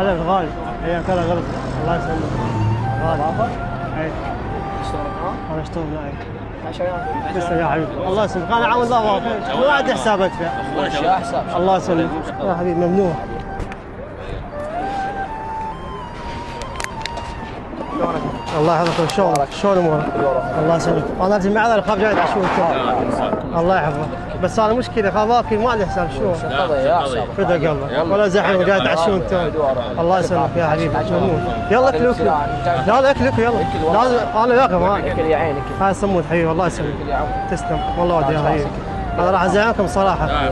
هذا الغالي هي كذا غلط. الله يسلمك. غالي. اي انا اشتغل معي. 10 ريال. تسلم يا حبيبي. الله يسلمك. انا عاون الله وافقك. ما عندي حسابات فيها. حساب. الله يسلمك يا حبيبي. ممنوع. الله يحفظك. شلون امورك؟ الله يسلمك. انا ارجع معذره اخاف جاي اتعشون. الله يحفظك. بس انا مشكله خاف اكل ما عندي حساب. شلون؟ فدا قلبك ولا زحمه وجاي تعشون تو. الله يسلمك يا حبيبي. يلا اكلوا لا اكلوا يلا. لازم انا وياكم. اكل يا عينك. هاي صمود حبيبي. الله يسلمك. تسلم والله ودي يا حبيبي. انا راح ازعلكم صراحه.